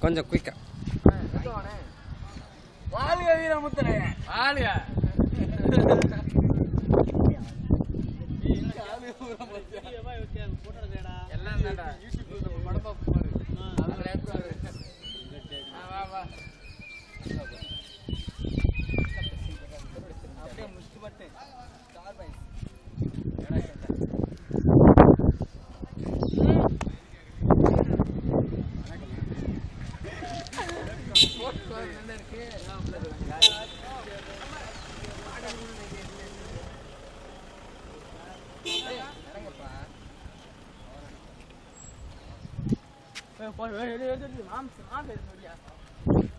கொஞ்சம் குயிக்கா வாழ்க வீரமுத்திரை வாழ்க எல்லாம் அப்படியே முடிச்சுட்டு பார்த்தேன்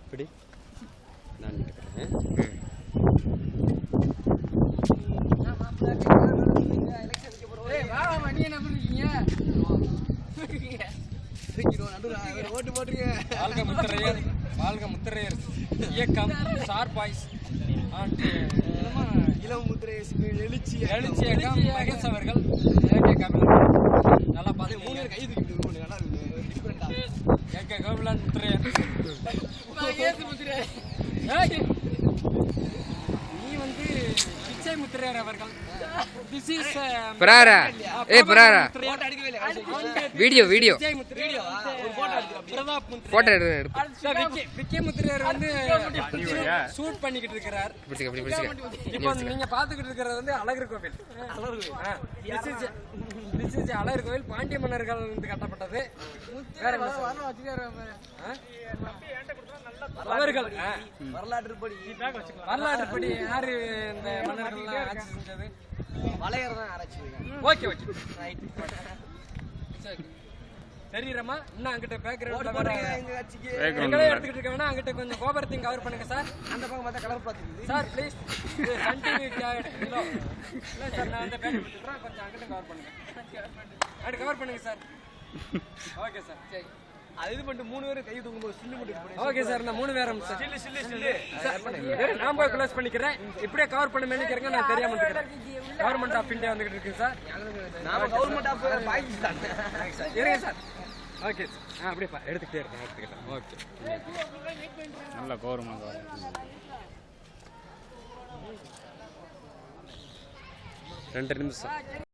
இப்படி நான் எடுக்கிறேன். ஓட்டு போட்டுருங்க. வாழ்க முத்திரையர் இயக்கம் சார் பாய்ஸ் இளம் முத்திரை எழுச்சி எழுச்சி இயக்கம் மகேஷ் அவர்கள் நல்லா பார்த்து 3 பேர் கை தூக்கிட்டு நல்லா ஏகே கோபிலான் முத்திரையர் நீ வந்து பிச்சை முத்திரையர் அவர்கள் this is பராரா பராரா video video photo எடுத்து விக்கே முத்திரையர் வந்து ஷூட் பண்ணிக்கிட்டு இருக்கிறார். இப்போ நீங்க பாத்துக்கிட்டு இருக்கிறது வந்து அழகர் கோவில். அழகர் கோவில் பாண்டிய மன்னர்கள் வந்து கட்டப்பட்டது. அவர்கள் வரலாற்றுப்படி யாரு இந்த மன்னர்கள் ஆட்சி செஞ்சது? ஓகே ஓகே தெரியுறமா? இன்னும் அங்கிட்ட பேக்ரவுண்ட்ல எங்களே எடுத்துக்கிட்டு இருக்க வேணா அங்கிட்ட கொஞ்சம் கோபுரத்தையும் கவர் பண்ணுங்க சார். அந்த பக்கம் பார்த்தா கலர் பார்த்துக்குது சார் ப்ளீஸ் கண்டினியூ இல்லை சார் நான் வந்து பேக் கொடுத்துட்றேன். கொஞ்சம் அங்கிட்ட கவர் பண்ணுங்க. அப்படி கவர் பண்ணுங்க சார். ஓகே சார் சரி அது இது பண்ணிட்டு 3 பேர் கை தூக்கும்போது சில்லு போட்டு ஓகே சார் நான் 3 பேரும் சார் நான் போய் க்ளோஸ் பண்ணிக்கிறேன். இப்படியே கவர் பண்ண நினைக்கிறேங்க நான் தெரியாம இருக்கிறேன். கவர்மெண்ட் ஆஃப் இந்தியா வந்துகிட்டு இருக்கு சார். நாம கவர்மெண்ட் ஆஃப் பாகிஸ்தான் இருங்க சார். ஓகே சார் அப்படியே எடுத்துக்கிட்டே இருக்கேன் எடுத்துக்கிட்டேன். ஓகே நல்ல கவர்மெண்ட் 2 நிமிஷம்.